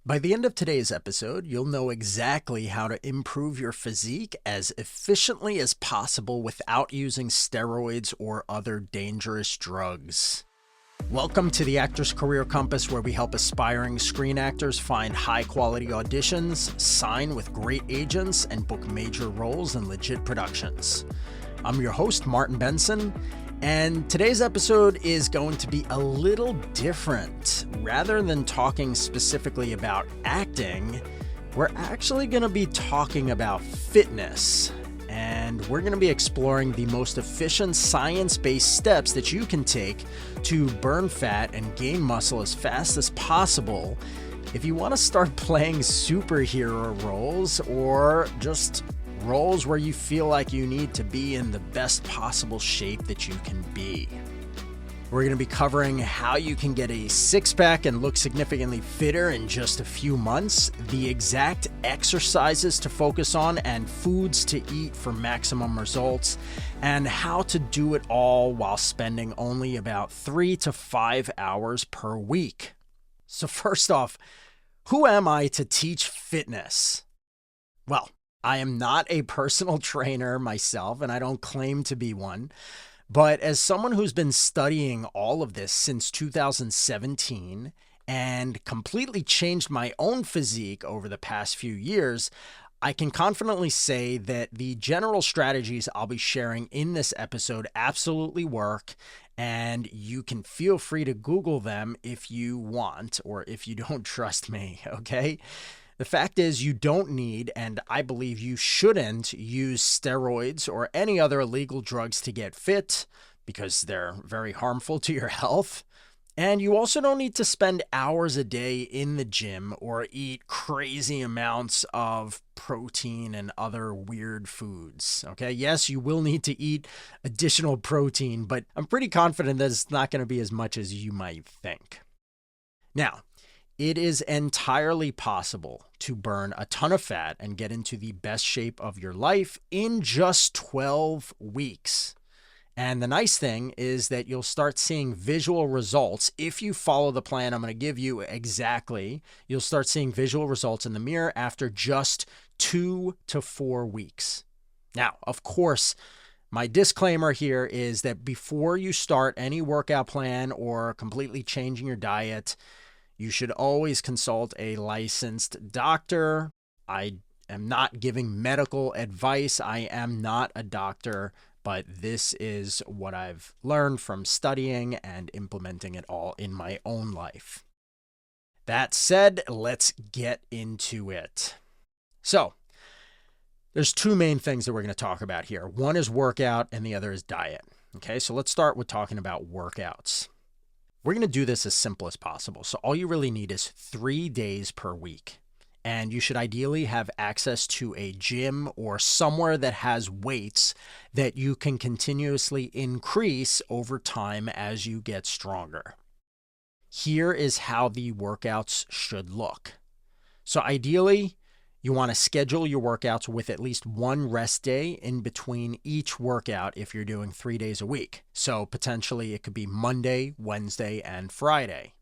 By the end of today's episode, you'll know exactly how to improve your physique as efficiently as possible without using steroids or other dangerous drugs. Welcome to the Actor's Career Compass, where we help aspiring screen actors find high-quality auditions, sign with great agents, and book major roles in legit productions. I'm your host, Martin Benson, and today's episode is going to be a little different. Rather than talking specifically about acting, we're actually going to be talking about fitness. And we're going to be exploring the most efficient science-based steps that you can take to burn fat and gain muscle as fast as possible if you want to start playing superhero roles or just roles where you feel like you need to be in the best possible shape that you can be. We're going to be covering how you can get a six-pack and look significantly fitter in just a few months, the exact exercises to focus on and foods to eat for maximum results, and how to do it all while spending only about 3 to 5 hours per week. So first off, who am I to teach fitness? Well, I am not a personal trainer myself, and I don't claim to be one. But as someone who's been studying all of this since 2017 and completely changed my own physique over the past few years, I can confidently say that the general strategies I'll be sharing in this episode absolutely work, and you can feel free to Google them if you want or if you don't trust me, okay? The fact is, you don't need, and I believe you shouldn't, use steroids or any other illegal drugs to get fit because they're very harmful to your health. And you also don't need to spend hours a day in the gym or eat crazy amounts of protein and other weird foods. Okay, yes, you will need to eat additional protein, but I'm pretty confident that it's not going to be as much as you might think. Now, it is entirely possible to burn a ton of fat and get into the best shape of your life in just 12 weeks. And the nice thing is that you'll start seeing visual results if you follow the plan I'm going to give you exactly. You'll start seeing visual results in the mirror after just 2 to 4 weeks. Now, of course, my disclaimer here is that before you start any workout plan or completely changing your diet, you should always consult a licensed doctor. I am not giving medical advice. I am not a doctor, but this is what I've learned from studying and implementing it all in my own life. That said, let's get into it. So, there's two main things that we're going to talk about here. One is workout and the other is diet. Okay, so let's start with talking about workouts. We're going to do this as simple as possible. So all you really need is 3 days per week. And you should ideally have access to a gym or somewhere that has weights that you can continuously increase over time as you get stronger. Here is how the workouts should look. So ideally, you want to schedule your workouts with at least one rest day in between each workout if you're doing 3 days a week. So potentially it could be Monday, Wednesday, and Friday.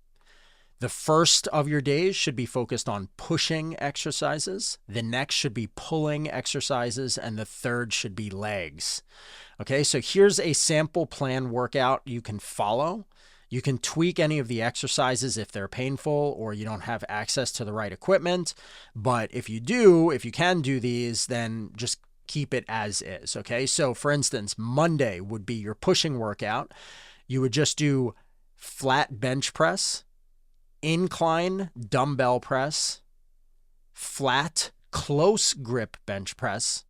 The first of your days should be focused on pushing exercises. The next should be pulling exercises, and the third should be legs. Okay, so here's a sample plan workout you can follow. You can tweak any of the exercises if they're painful or you don't have access to the right equipment. But if you can do these, then just keep it as is, okay? So for instance, Monday would be your pushing workout. You would just do flat bench press, incline dumbbell press, flat close grip bench press,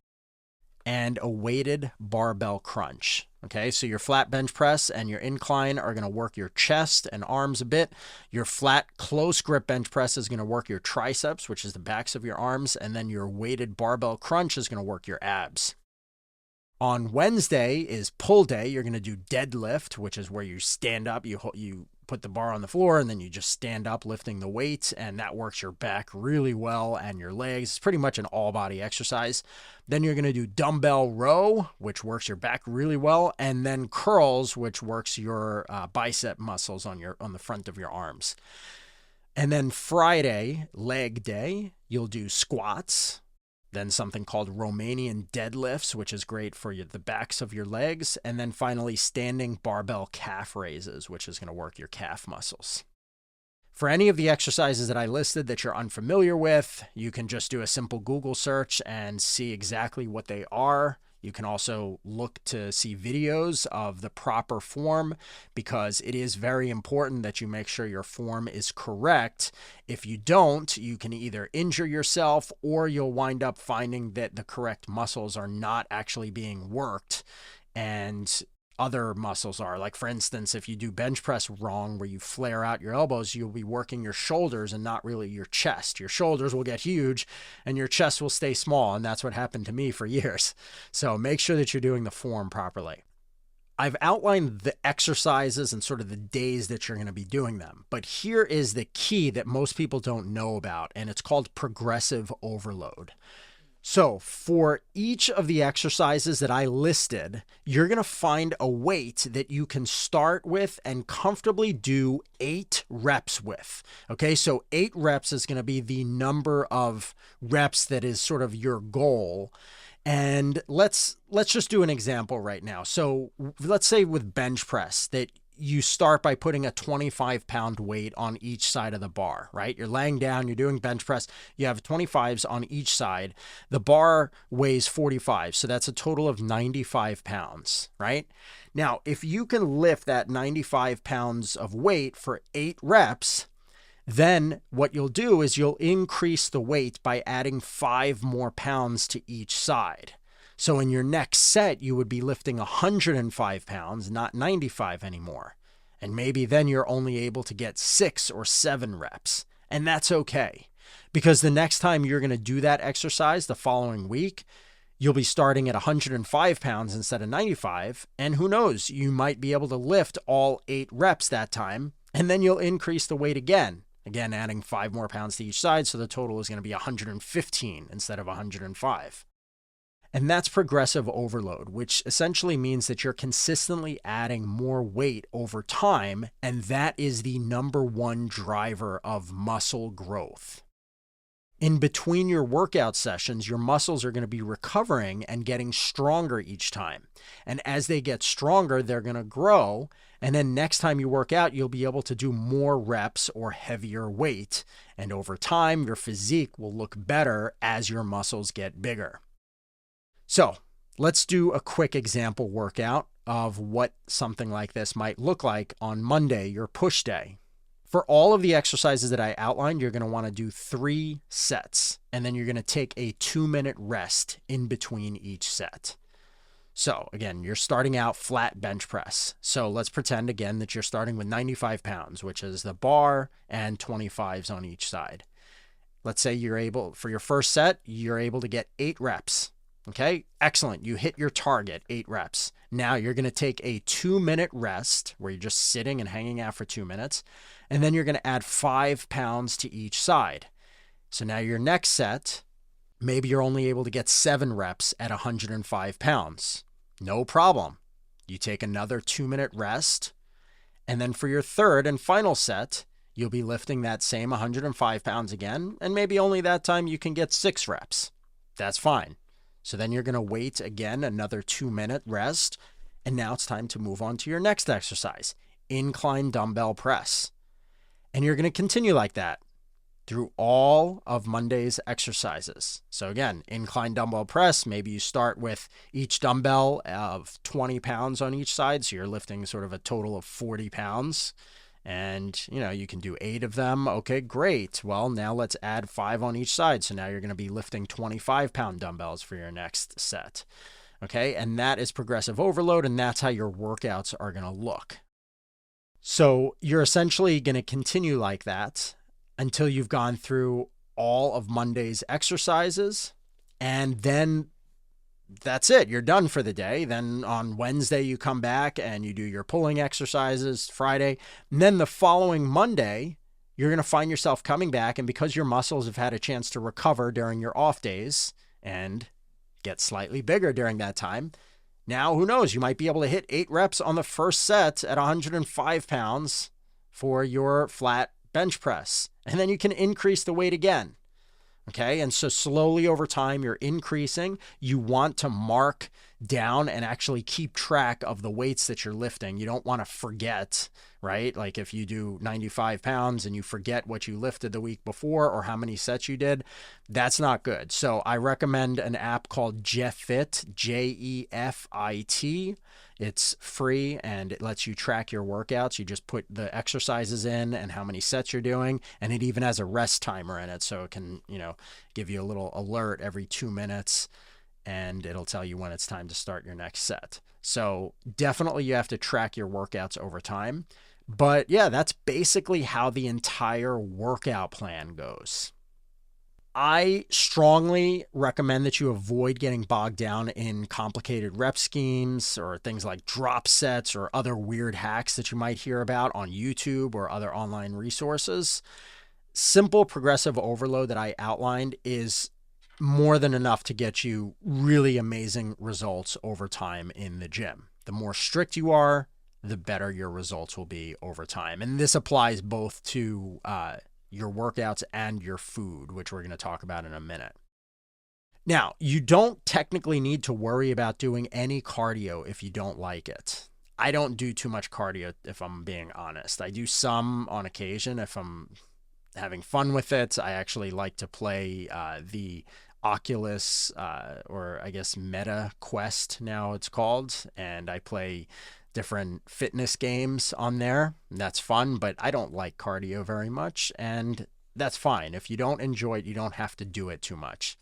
and a weighted barbell crunch. Okay, so your flat bench press and your incline are going to work your chest and arms a bit. Your flat close grip bench press is going to work your triceps, which is the backs of your arms, and then your weighted barbell crunch is going to work your abs. On Wednesday is pull day. You're going to do deadlift, which is where you stand up, you put the bar on the floor, and then you just stand up lifting the weight, and that works your back really well and your legs. It's pretty much an all-body exercise. Then you're going to do dumbbell row, which works your back really well, and then curls, which works your bicep muscles on the front of your arms. And then Friday, leg day, you'll do squats, then something called Romanian deadlifts, which is great for the backs of your legs. And then finally, standing barbell calf raises, which is going to work your calf muscles. For any of the exercises that I listed that you're unfamiliar with, you can just do a simple Google search and see exactly what they are. You can also look to see videos of the proper form, because it is very important that you make sure your form is correct. If you don't, you can either injure yourself or you'll wind up finding that the correct muscles are not actually being worked and other muscles are. Like, for instance, if you do bench press wrong, where you flare out your elbows, you'll be working your shoulders and not really your chest. Your shoulders will get huge and your chest will stay small. And that's what happened to me for years. So make sure that you're doing the form properly. I've outlined the exercises and sort of the days that you're going to be doing them. But here is the key that most people don't know about, and it's called progressive overload. So for each of the exercises that I listed, you're going to find a weight that you can start with and comfortably do 8 reps with. Okay, so 8 reps is going to be the number of reps that is sort of your goal. And let's just do an example right now. So let's say with bench press that you start by putting a 25-pound weight on each side of the bar, right? You're laying down, you're doing bench press, you have 25s on each side. The bar weighs 45, so that's a total of 95 pounds, right? Now, if you can lift that 95 pounds of weight for 8 reps, then what you'll do is you'll increase the weight by adding 5 more pounds to each side. So in your next set, you would be lifting 105 pounds, not 95 anymore. And maybe then you're only able to get 6 or 7 reps. And that's okay, because the next time you're going to do that exercise the following week, you'll be starting at 105 pounds instead of 95. And who knows, you might be able to lift all 8 reps that time. And then you'll increase the weight again, adding 5 more pounds to each side. So the total is going to be 115 instead of 105. And that's progressive overload, which essentially means that you're consistently adding more weight over time, and that is the number one driver of muscle growth. In between your workout sessions, your muscles are going to be recovering and getting stronger each time. And as they get stronger, they're going to grow. And then next time you work out, you'll be able to do more reps or heavier weight. And over time, your physique will look better as your muscles get bigger. So let's do a quick example workout of what something like this might look like on Monday, your push day. For all of the exercises that I outlined, you're going to want to do 3 sets, and then you're going to take a 2-minute rest in between each set. So again, you're starting out flat bench press. So let's pretend again that you're starting with 95 pounds, which is the bar and 25s on each side. Let's say you're able, for your first set, you're able to get 8 reps. Okay, excellent. You hit your target, 8 reps. Now you're going to take a 2-minute rest where you're just sitting and hanging out for 2 minutes. And then you're going to add 5 pounds to each side. So now your next set, maybe you're only able to get 7 reps at 105 pounds. No problem. You take another 2-minute rest. And then for your third and final set, you'll be lifting that same 105 pounds again. And maybe only that time you can get 6 reps. That's fine. So then you're going to wait again, another 2-minute rest. And now it's time to move on to your next exercise, incline dumbbell press. And you're going to continue like that through all of Monday's exercises. So again, incline dumbbell press, maybe you start with each dumbbell of 20 pounds on each side. So you're lifting sort of a total of 40 pounds. And, you can do 8 of them. Okay, great. Well, now let's add 5 on each side. So now you're going to be lifting 25-pound dumbbells for your next set. Okay, and that is progressive overload, and that's how your workouts are going to look. So you're essentially going to continue like that until you've gone through all of Monday's exercises, and then that's it. You're done for the day. Then on Wednesday, you come back and you do your pulling exercises, Friday. And then the following Monday, you're going to find yourself coming back. And because your muscles have had a chance to recover during your off days and get slightly bigger during that time, now who knows, you might be able to hit 8 reps on the first set at 105 pounds for your flat bench press, and then you can increase the weight again. Okay. And so slowly over time, you're increasing. You want to mark down and actually keep track of the weights that you're lifting. You don't want to forget, right? Like if you do 95 pounds and you forget what you lifted the week before or how many sets you did, that's not good. So I recommend an app called Jeffit, Jefit. It's free and it lets you track your workouts. You just put the exercises in and how many sets you're doing. And it even has a rest timer in it. So it can, give you a little alert every 2 minutes and it'll tell you when it's time to start your next set. So definitely you have to track your workouts over time. But yeah, that's basically how the entire workout plan goes. I strongly recommend that you avoid getting bogged down in complicated rep schemes or things like drop sets or other weird hacks that you might hear about on YouTube or other online resources. Simple progressive overload that I outlined is more than enough to get you really amazing results over time in the gym. The more strict you are, the better your results will be over time. And this applies both to your workouts and your food, which we're going to talk about in a minute. Now, you don't technically need to worry about doing any cardio if you don't like it. I don't do too much cardio if I'm being honest. I do some on occasion if I'm having fun with it. I actually like to play the Oculus or I guess Meta Quest now it's called, and I play different fitness games on there. That's fun, but I don't like cardio very much, and that's fine. If you don't enjoy it, you don't have to do it too much.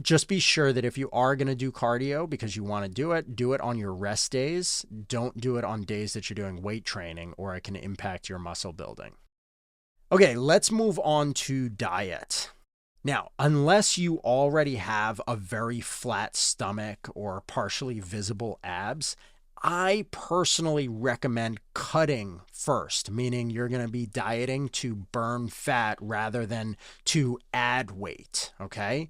Just be sure that if you are going to do cardio because you want to do it on your rest days. Don't do it on days that you're doing weight training or it can impact your muscle building. Okay, let's move on to diet. Now, unless you already have a very flat stomach or partially visible abs, I personally recommend cutting first, meaning you're going to be dieting to burn fat rather than to add weight, okay?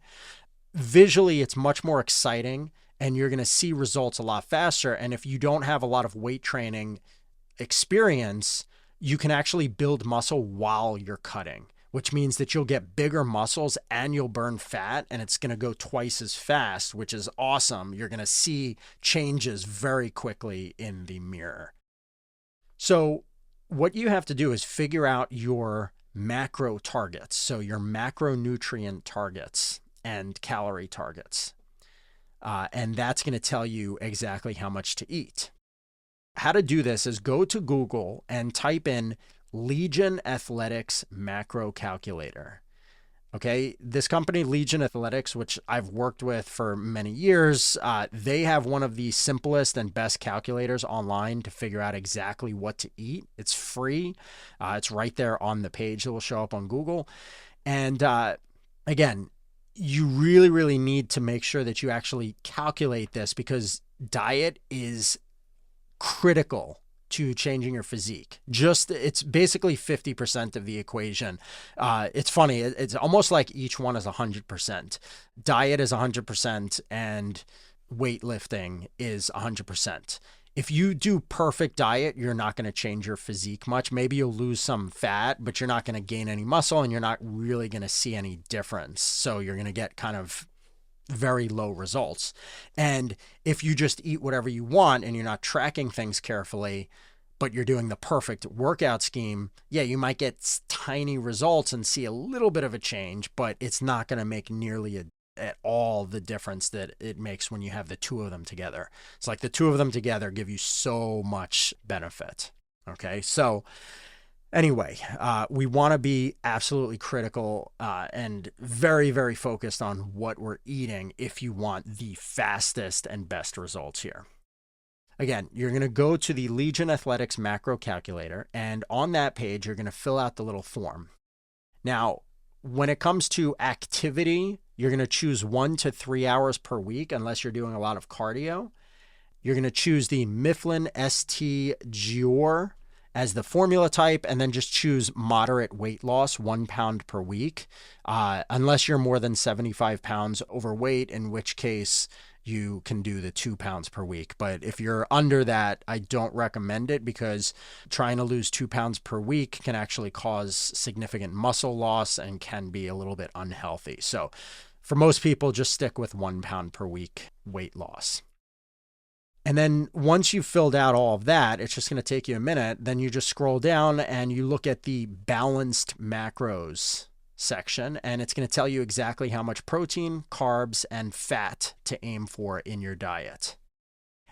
Visually, it's much more exciting and you're going to see results a lot faster. And if you don't have a lot of weight training experience, you can actually build muscle while you're cutting, which means that you'll get bigger muscles and you'll burn fat and it's going to go twice as fast, which is awesome. You're going to see changes very quickly in the mirror. So what you have to do is figure out your macro targets. So your macronutrient targets and calorie targets. And that's going to tell you exactly how much to eat. How to do this is go to Google and type in Legion Athletics macro calculator. Okay, this company, Legion Athletics, which I've worked with for many years, they have one of the simplest and best calculators online to figure out exactly what to eat. It's free. It's right there on the page that will show up on Google. And again, you really, really need to make sure that you actually calculate this because diet is critical to changing your physique. It's basically 50% of the equation. It's funny. It's almost like each one is 100%. Diet is 100% and weightlifting is 100%. If you do perfect diet, you're not going to change your physique much. Maybe you'll lose some fat, but you're not going to gain any muscle and you're not really going to see any difference. So you're going to get kind of very low results. And if you just eat whatever you want and you're not tracking things carefully, but you're doing the perfect workout scheme, yeah, you might get tiny results and see a little bit of a change, but it's not going to make nearly at all the difference that it makes when you have the two of them together. It's like the two of them together give you so much benefit. Okay. So anyway, we want to be absolutely critical and very, very focused on what we're eating if you want the fastest and best results here. Again, you're going to go to the Legion Athletics macro calculator, and on that page, you're going to fill out the little form. Now, when it comes to activity, you're going to choose 1 to 3 hours per week, unless you're doing a lot of cardio. You're going to choose the Mifflin ST Gior as the formula type, and then just choose moderate weight loss, 1 pound per week, unless you're more than 75 pounds overweight, in which case you can do the 2 pounds per week. But if you're under that, I don't recommend it, because trying to lose 2 pounds per week can actually cause significant muscle loss and can be a little bit unhealthy. So for most people, just stick with 1 pound per week weight loss. And then once you've filled out all of that, it's just going to take you a minute. Then you just scroll down and you look at the balanced macros section, and it's going to tell you exactly how much protein, carbs, and fat to aim for in your diet.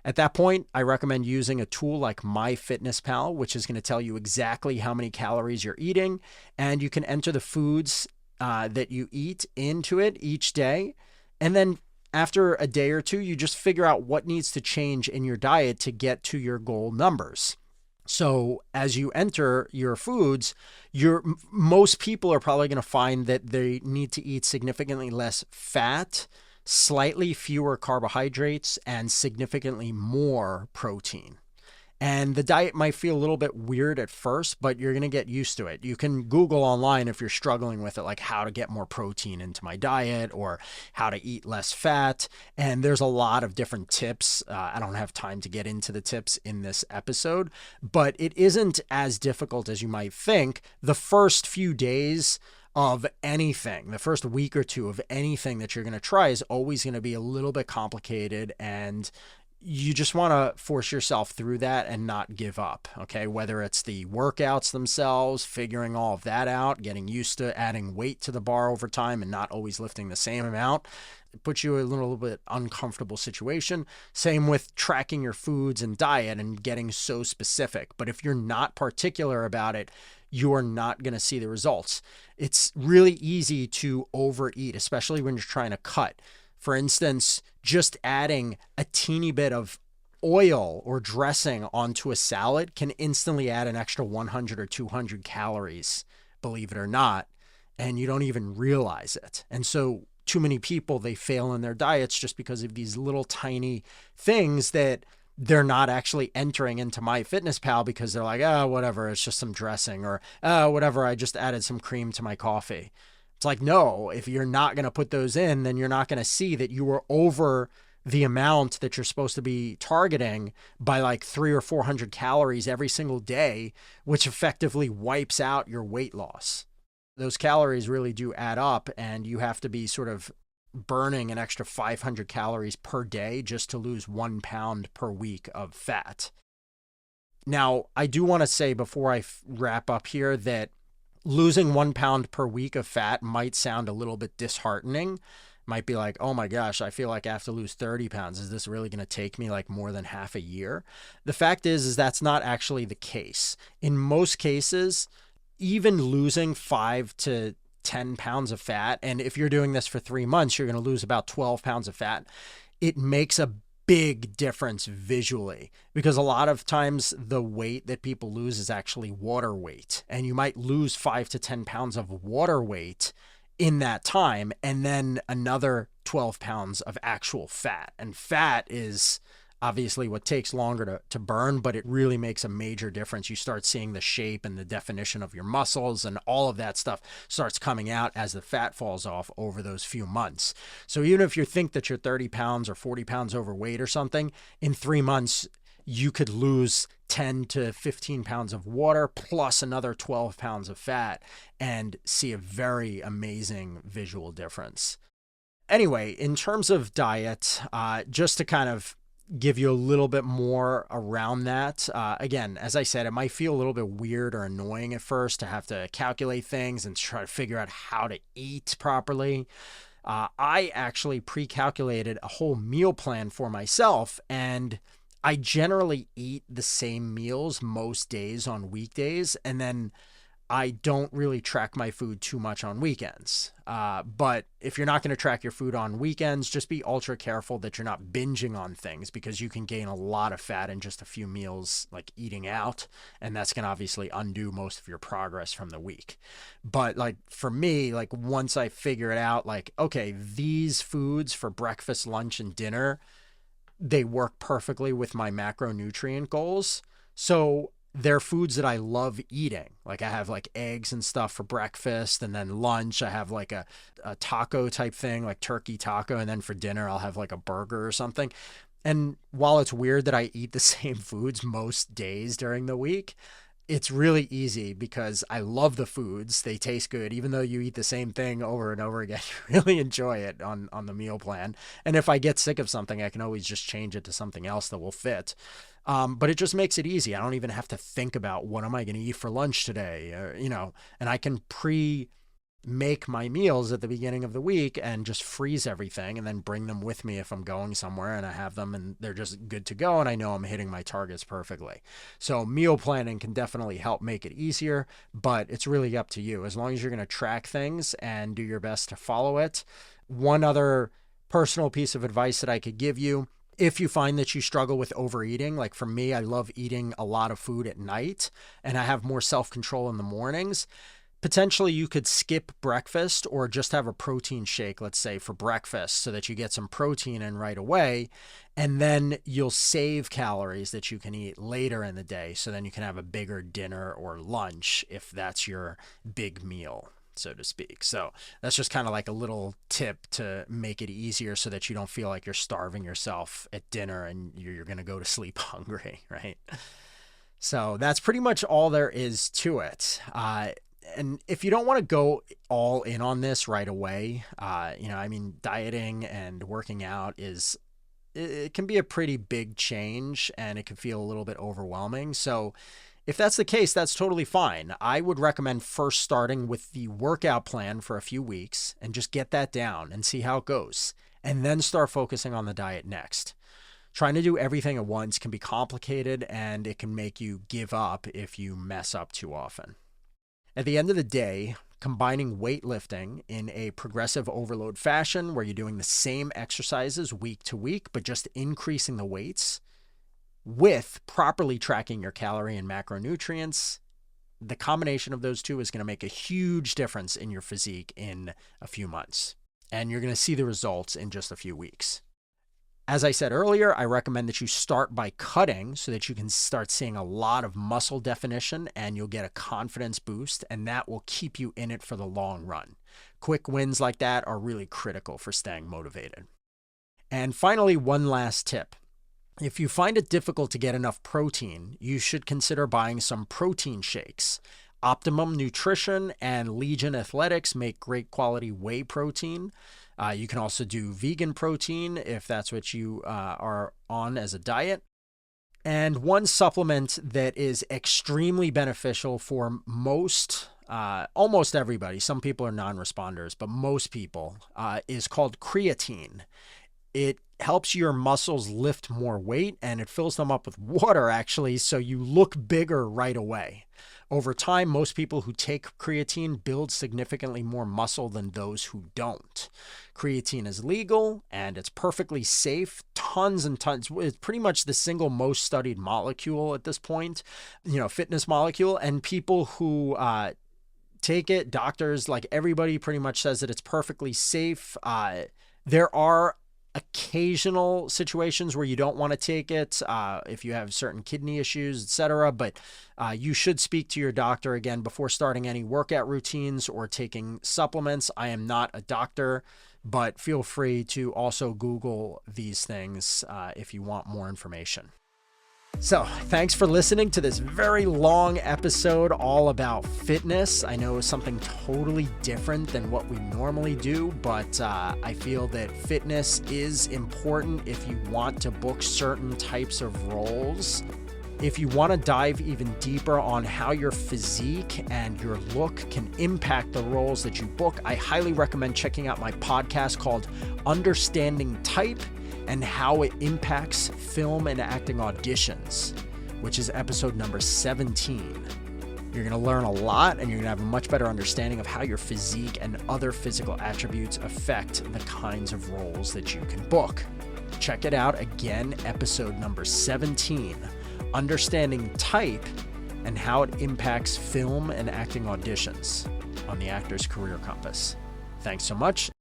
At that point, I recommend using a tool like MyFitnessPal, which is going to tell you exactly how many calories you're eating, and you can enter the foods that you eat into it each day. And then after a day or two, you just figure out what needs to change in your diet to get to your goal numbers. So as you enter your foods, most people are probably going to find that they need to eat significantly less fat, slightly fewer carbohydrates, and significantly more protein. And the diet might feel a little bit weird at first, but you're going to get used to it. You can Google online if you're struggling with it, like how to get more protein into my diet or how to eat less fat. And there's a lot of different tips. I don't have time to get into the tips in this episode, but it isn't as difficult as you might think. The first few days of anything, the first week or two of anything that you're going to try is always going to be a little bit complicated, and you just want to force yourself through that and not give up, okay? Whether it's the workouts themselves, figuring all of that out, getting used to adding weight to the bar over time and not always lifting the same amount, it puts you in a little bit uncomfortable situation. Same with tracking your foods and diet and getting so specific. But if you're not particular about it, you are not going to see the results. It's really easy to overeat, especially when you're trying to cut. For instance, just adding a teeny bit of oil or dressing onto a salad can instantly add an extra 100 or 200 calories, believe it or not, and you don't even realize it. And so too many people, they fail in their diets just because of these little tiny things that they're not actually entering into MyFitnessPal because they're like, oh, whatever, it's just some dressing, or oh, whatever, I just added some cream to my coffee. It's like, no, if you're not going to put those in, then you're not going to see that you were over the amount that you're supposed to be targeting by like 300 or 400 calories every single day, which effectively wipes out your weight loss. Those calories really do add up, and you have to be sort of burning an extra 500 calories per day just to lose 1 pound per week of fat. Now, I do want to say before I wrap up here that losing 1 pound per week of fat might sound a little bit disheartening. Might be like, oh my gosh, I feel like I have to lose 30 pounds. Is this really going to take me like more than half a year? The fact is that's not actually the case. In most cases, even losing 5 to 10 pounds of fat, and if you're doing this for 3 months, you're going to lose about 12 pounds of fat. It makes a big difference visually, because a lot of times the weight that people lose is actually water weight, and you might lose 5 to 10 pounds of water weight in that time, and then another 12 pounds of actual fat. And fat is obviously what takes longer to burn, but it really makes a major difference. You start seeing the shape and the definition of your muscles, and all of that stuff starts coming out as the fat falls off over those few months. So even if you think that you're 30 pounds or 40 pounds overweight or something, in 3 months, you could lose 10 to 15 pounds of water plus another 12 pounds of fat and see a very amazing visual difference. Anyway, in terms of diet, just to kind of give you a little bit more around that. Again, as I said, it might feel a little bit weird or annoying at first to have to calculate things and try to figure out how to eat properly. I actually pre-calculated a whole meal plan for myself, and I generally eat the same meals most days on weekdays, and then I don't really track my food too much on weekends. But if you're not going to track your food on weekends, just be ultra careful that you're not binging on things, because you can gain a lot of fat in just a few meals, like eating out. And that's going to obviously undo most of your progress from the week. But like for me, like once I figure it out, like, okay, these foods for breakfast, lunch, and dinner, they work perfectly with my macronutrient goals. So they're foods that I love eating. Like I have like eggs and stuff for breakfast, and then lunch I have like a taco type thing, like turkey taco, and then for dinner I'll have like a burger or something. And while it's weird that I eat the same foods most days during the week, it's really easy because I love the foods. They taste good. Even though you eat the same thing over and over again, you really enjoy it on the meal plan. And if I get sick of something, I can always just change it to something else that will fit. But it just makes it easy. I don't even have to think about what am I going to eat for lunch today, and I can make my meals at the beginning of the week and just freeze everything and then bring them with me if I'm going somewhere and I have them and they're just good to go and I know I'm hitting my targets perfectly. So meal planning can definitely help make it easier, but it's really up to you. As long as you're going to track things and do your best to follow it. One other personal piece of advice that I could give you, if you find that you struggle with overeating, like for me, I love eating a lot of food at night and I have more self-control in the mornings. Potentially you could skip breakfast or just have a protein shake, let's say, for breakfast so that you get some protein in right away. And then you'll save calories that you can eat later in the day. So then you can have a bigger dinner or lunch if that's your big meal, so to speak. So that's just kind of like a little tip to make it easier so that you don't feel like you're starving yourself at dinner and you're going to go to sleep hungry, right? So that's pretty much all there is to it. And if you don't want to go all in on this right away, dieting and working out it can be a pretty big change and it can feel a little bit overwhelming. So if that's the case, that's totally fine. I would recommend first starting with the workout plan for a few weeks and just get that down and see how it goes. And then start focusing on the diet next. Trying to do everything at once can be complicated and it can make you give up if you mess up too often. At the end of the day, combining weightlifting in a progressive overload fashion where you're doing the same exercises week to week, but just increasing the weights with properly tracking your calorie and macronutrients, the combination of those two is going to make a huge difference in your physique in a few months. And you're going to see the results in just a few weeks. As I said earlier, I recommend that you start by cutting so that you can start seeing a lot of muscle definition and you'll get a confidence boost, and that will keep you in it for the long run. Quick wins like that are really critical for staying motivated. And finally, one last tip. If you find it difficult to get enough protein, you should consider buying some protein shakes. Optimum Nutrition and Legion Athletics make great quality whey protein. You can also do vegan protein if that's what you are on as a diet. And one supplement that is extremely beneficial for almost everybody, some people are non-responders, but most people, is called creatine. It helps your muscles lift more weight and it fills them up with water actually, so you look bigger right away. Over time, most people who take creatine build significantly more muscle than those who don't. Creatine is legal and it's perfectly safe. Tons and tons. It's pretty much the single most studied molecule at this point, fitness molecule. And people who take it, doctors, like everybody pretty much says that it's perfectly safe. There are occasional situations where you don't want to take it if you have certain kidney issues, etc. But you should speak to your doctor again before starting any workout routines or taking supplements. I am not a doctor, but feel free to also Google these things if you want more information. So thanks for listening to this very long episode all about fitness. I know it's something totally different than what we normally do, but I feel that fitness is important if you want to book certain types of roles. If you want to dive even deeper on how your physique and your look can impact the roles that you book, I highly recommend checking out my podcast called Understanding Type and How It Impacts Film and Acting Auditions, which is episode number 17. You're going to learn a lot and you're going to have a much better understanding of how your physique and other physical attributes affect the kinds of roles that you can book. Check it out again, episode number 17, Understanding Type and How It Impacts Film and Acting Auditions on the Actor's Career Compass. Thanks so much.